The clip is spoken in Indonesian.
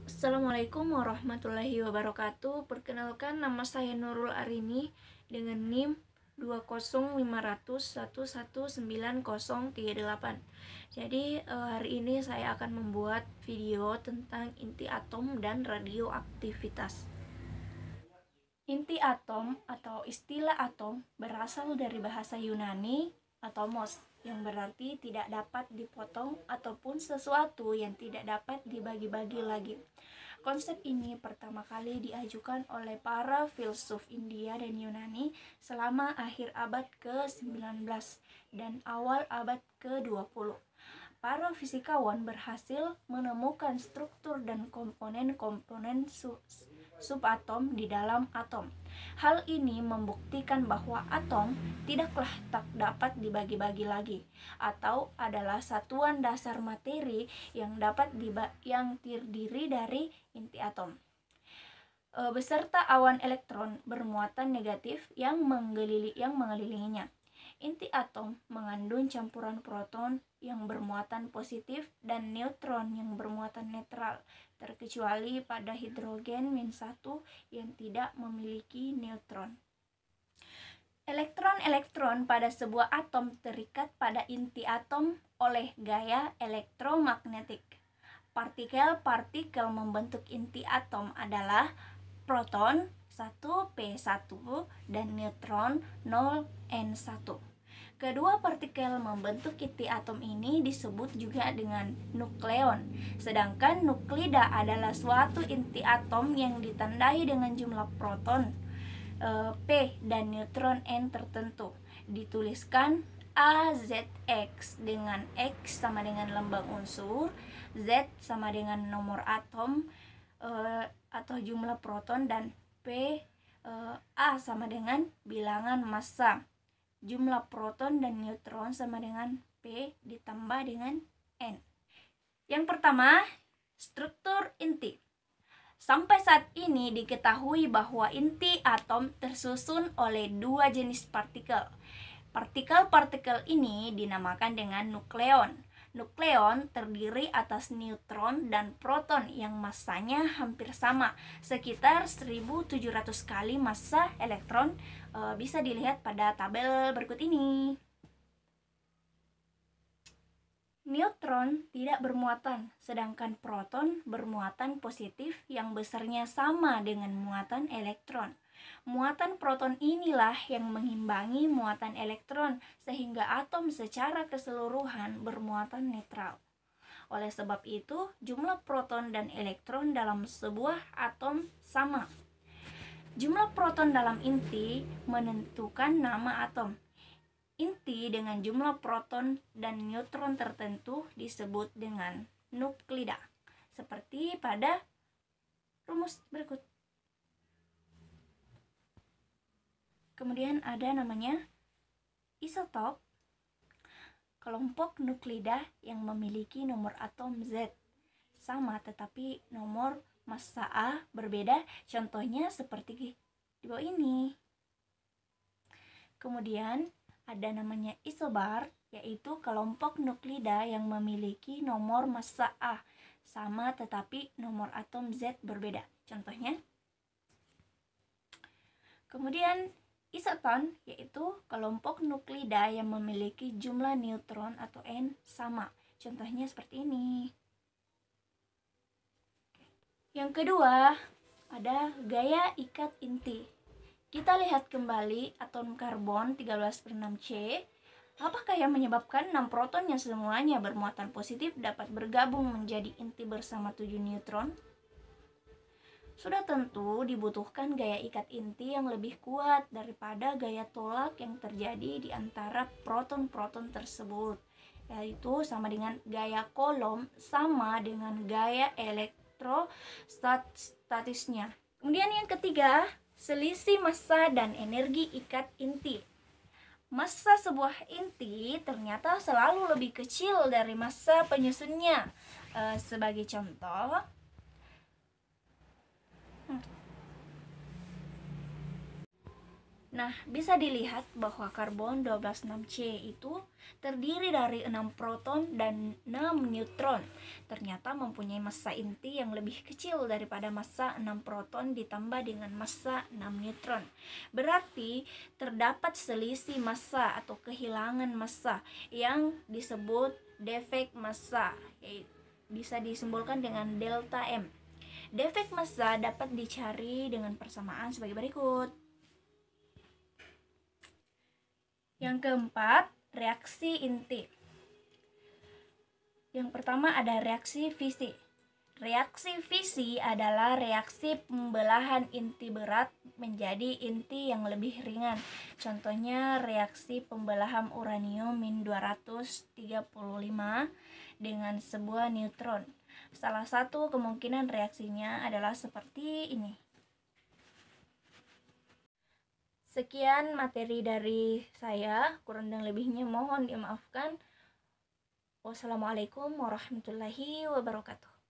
Assalamualaikum warahmatullahi wabarakatuh. Perkenalkan, nama saya Nurul Arini dengan NIM 20500119038. Jadi hari ini saya akan membuat video tentang inti atom dan radioaktivitas. Inti atom atau istilah atom berasal dari bahasa Yunani atomos, yang berarti tidak dapat dipotong ataupun sesuatu yang tidak dapat dibagi-bagi lagi. Konsep ini pertama kali diajukan oleh para filsuf India dan Yunani selama akhir abad ke-19 dan awal abad ke-20. Para fisikawan berhasil menemukan struktur dan komponen-komponen subatom di dalam atom. Hal ini membuktikan bahwa atom tidaklah tak dapat dibagi-bagi lagi, atau adalah satuan dasar materi yang terdiri dari inti atom beserta awan elektron bermuatan negatif yang mengelilinginya. Inti atom mengandung campuran proton yang bermuatan positif dan neutron yang bermuatan netral, terkecuali pada hidrogen -1 yang tidak memiliki neutron. Elektron-elektron pada sebuah atom terikat pada inti atom oleh gaya elektromagnetik. Partikel-partikel membentuk inti atom adalah proton 1p1 dan neutron 0n1. Kedua partikel membentuk inti atom ini disebut juga dengan nukleon, sedangkan nuklida adalah suatu inti atom yang ditandai dengan jumlah proton P dan neutron N tertentu. Dituliskan AZX dengan X sama dengan lambang unsur, Z sama dengan nomor atom atau jumlah proton, dan P A sama dengan bilangan massa. Jumlah proton dan neutron sama dengan P ditambah dengan N. Yang pertama, struktur inti. Sampai saat ini diketahui bahwa inti atom tersusun oleh dua jenis partikel. Partikel-partikel ini dinamakan dengan nukleon. Nukleon terdiri atas neutron dan proton yang massanya hampir sama, sekitar 1700 kali massa elektron. Bisa dilihat pada tabel berikut ini. Neutron tidak bermuatan, sedangkan proton bermuatan positif yang besarnya sama dengan muatan elektron. Muatan proton inilah yang mengimbangi muatan elektron, sehingga atom secara keseluruhan bermuatan netral. Oleh sebab itu, jumlah proton dan elektron dalam sebuah atom sama. Jumlah proton dalam inti menentukan nama atom. Inti dengan jumlah proton dan neutron tertentu disebut dengan nuklida, seperti pada rumus berikut. Kemudian ada namanya isotop, kelompok nuklida yang memiliki nomor atom Z sama tetapi nomor massa A berbeda, contohnya seperti di bawah ini. Kemudian ada namanya isobar, yaitu kelompok nuklida yang memiliki nomor massa A sama tetapi nomor atom Z berbeda, contohnya. Kemudian isoton, yaitu kelompok nuklida yang memiliki jumlah neutron atau N sama, contohnya seperti ini. Yang kedua, ada gaya ikat inti. Kita lihat kembali atom karbon 13/6C. Apakah yang menyebabkan 6 proton yang semuanya bermuatan positif dapat bergabung menjadi inti bersama 7 neutron? Sudah tentu dibutuhkan gaya ikat inti yang lebih kuat daripada gaya tolak yang terjadi di antara proton-proton tersebut, yaitu sama dengan gaya Coulomb sama dengan gaya elektrostatisnya. Kemudian yang ketiga, selisih massa dan energi ikat inti. Massa sebuah inti ternyata selalu lebih kecil dari massa penyusunnya. Sebagai contoh, Nah, bisa dilihat bahwa karbon 126C itu terdiri dari 6 proton dan 6 neutron. Ternyata mempunyai massa inti yang lebih kecil daripada massa 6 proton ditambah dengan massa 6 neutron. Berarti terdapat selisih massa atau kehilangan massa yang disebut defek massa, bisa disimbolkan dengan delta M. Defek massa dapat dicari dengan persamaan sebagai berikut. Yang keempat, reaksi inti. Yang pertama ada reaksi fisi. Reaksi fisi adalah reaksi pembelahan inti berat menjadi inti yang lebih ringan. Contohnya reaksi pembelahan uranium-235 dengan sebuah neutron. Salah satu kemungkinan reaksinya adalah seperti ini. Sekian materi dari saya, kurang dan lebihnya mohon dimaafkan. Wassalamualaikum warahmatullahi wabarakatuh.